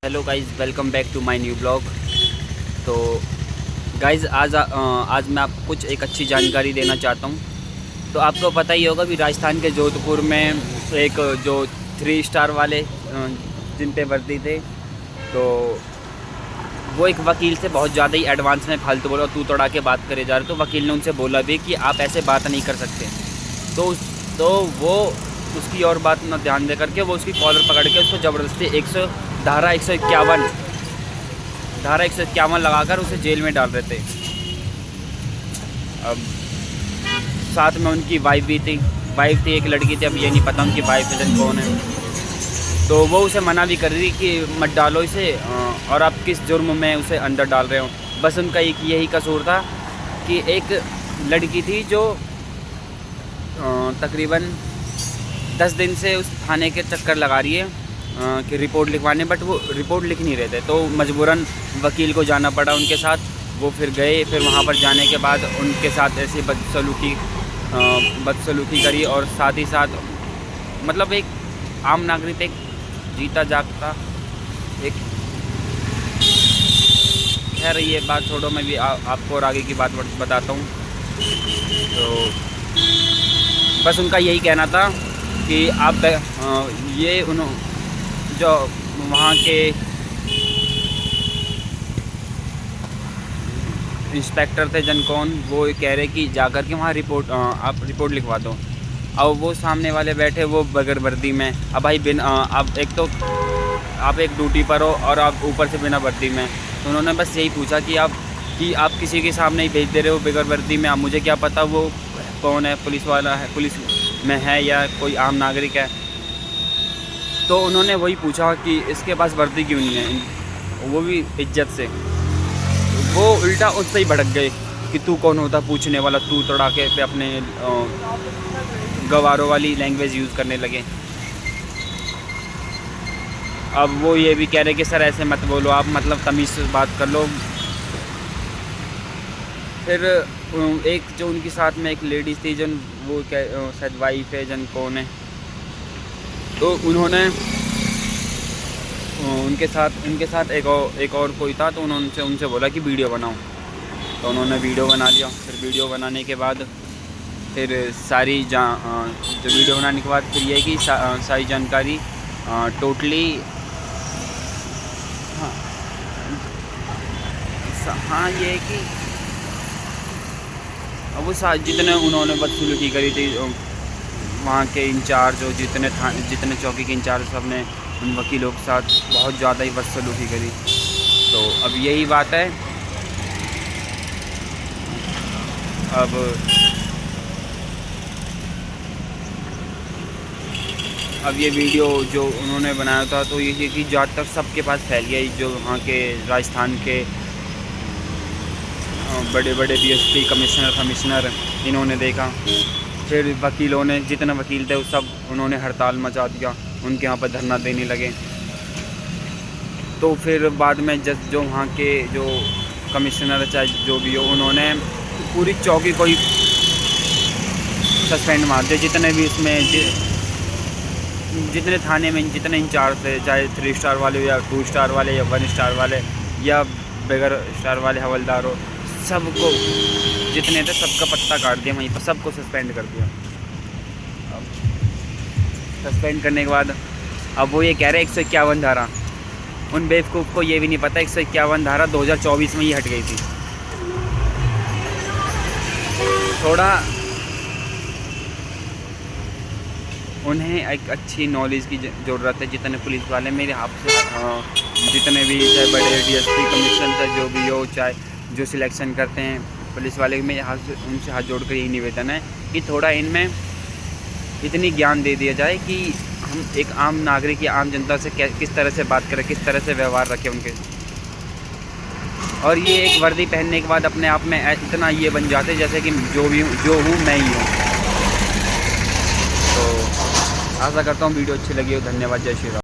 Hello guys, welcome back to my new blog. तो guys आज मैं आपको कुछ एक अच्छी जानकारी देना चाहता हूँ। तो आपको पता ही होगा भी राजस्थान के जोधपुर में एक जो 3 स्टार वाले जिन पे वर्दी थे, तो वो एक वकील से बहुत ज़्यादा ही एडवांस में फालतू बोला, तू तड़ा के बात करे जा रहे। तो वकील ने उनसे बोला भी कि आप ऐसे बात नहीं कर सकते। तो वो उसकी और बात ना ध्यान दे करके वो उसकी कॉलर पकड़ के उसको ज़बरदस्ती धारा 151 लगाकर उसे जेल में डाल रहे थे। अब साथ में उनकी वाइफ थी, एक लड़की थी, अब ये नहीं पता उनकी वाइफ कौन है। तो वो उसे मना भी कर रही कि मत डालो इसे, और आप किस जुर्म में उसे अंदर डाल रहे हो। बस उनका एक यही कसूर था कि एक लड़की थी जो तकरीबन 10 दिन से उस थाने के चक्कर लगा रही है कि रिपोर्ट लिखवाने, बट वो रिपोर्ट लिख नहीं रहे थे। तो मजबूरन वकील को जाना पड़ा उनके साथ। वो फिर गए, फिर वहाँ पर जाने के बाद उनके साथ ऐसी बदसलूकी करी, और साथ ही साथ मतलब एक आम नागरिक, एक जीता जागता एक, खैर ये बात छोड़ो, मैं भी आपको और आगे की बात बताता हूँ। तो बस उनका यही कहना था कि आप ये जो वहाँ के इंस्पेक्टर थे कौन, वो कह रहे कि जाकर के वहाँ आप रिपोर्ट लिखवा दो। अब वो सामने वाले बैठे, वो बगैर वर्दी में। अब भाई आप एक तो आप एक ड्यूटी पर हो और आप ऊपर से बिना वर्दी में। तो उन्होंने बस यही पूछा कि आप किसी के सामने ही भेज दे रहे हो बगैर वर्दी में, आप मुझे क्या पता वो कौन है, पुलिस वाला है, पुलिस में है या कोई आम नागरिक है। तो उन्होंने वही पूछा कि इसके पास वर्दी क्यों नहीं है, वो भी इज्जत से। वो उल्टा उससे ही भड़क गए कि तू कौन होता पूछने वाला, तू तड़ाके पे अपने गवारों वाली लैंग्वेज यूज़ करने लगे। अब वो ये भी कह रहे कि सर ऐसे मत बोलो, आप मतलब तमीज़ से बात कर लो। फिर एक जो उनके साथ में एक लेडीज़ थी, जन वो शायद वाइफ है, जन कौन है, तो उन्होंने उनके साथ एक और कोई था। तो उन्होंने उनसे बोला कि वीडियो बनाओ। तो उन्होंने वीडियो बना लिया। फिर वीडियो बनाने के बाद फिर जो वीडियो बनाने के बाद फिर ये कि सारी जानकारी टोटली हाँ ये है कि वो जितने उन्होंने बदसलूकी करी थी वहाँ के इंचार्ज, और जितने चौकी के इंचार्ज, सब ने उन वकीलों के साथ बहुत ज़्यादा ही बदसलूकी करी। तो अब यही बात है। अब ये वीडियो जो उन्होंने बनाया था, तो ये कि ज़्यादातर सबके पास फैल गया, जो वहाँ के राजस्थान के बड़े बड़े डीएसपी, कमिश्नर इन्होंने देखा। फिर वकीलों ने, जितने वकील थे वो सब, उन्होंने हड़ताल मचा दिया, उनके यहाँ पर धरना देने लगे। तो फिर बाद में जो वहाँ के जो कमिश्नर चाहे जो भी हो, उन्होंने पूरी चौकी को ही सस्पेंड मार दिया। जितने भी इसमें जितने थाने में जितने इंचार्ज थे, चाहे 3 स्टार वाले या 2 स्टार वाले या 1 स्टार वाले या बगैर स्टार वाले हवलदार हो, सबको जितने थे सबका पत्ता काट दिया, वहीं पर सबको सस्पेंड कर दिया। सस्पेंड करने के बाद अब वो ये कह रहे 151 धारा, उन बेवकूफ़ को ये भी नहीं पता 151 धारा 2024 में ही हट गई थी। थोड़ा उन्हें एक अच्छी नॉलेज की ज़रूरत है। जितने पुलिस वाले मेरे आपसे जितने भी, चाहे बड़े डीएसपी, कमिश्नर, चाहे जो भी हो, चाहे जो सिलेक्शन करते हैं पुलिस वाले, में उनसे हाथ जोड़कर यही निवेदन है कि थोड़ा इनमें इतनी ज्ञान दे दिया जाए कि हम एक आम नागरिक या आम जनता से किस तरह से बात करें, किस तरह से व्यवहार रखें उनके। और ये एक वर्दी पहनने के बाद अपने आप में इतना ये बन जाते जैसे कि जो हूँ मैं ही हूँ। तो आशा करता हूँ वीडियो अच्छी लगी हो। धन्यवाद। जय श्री राम।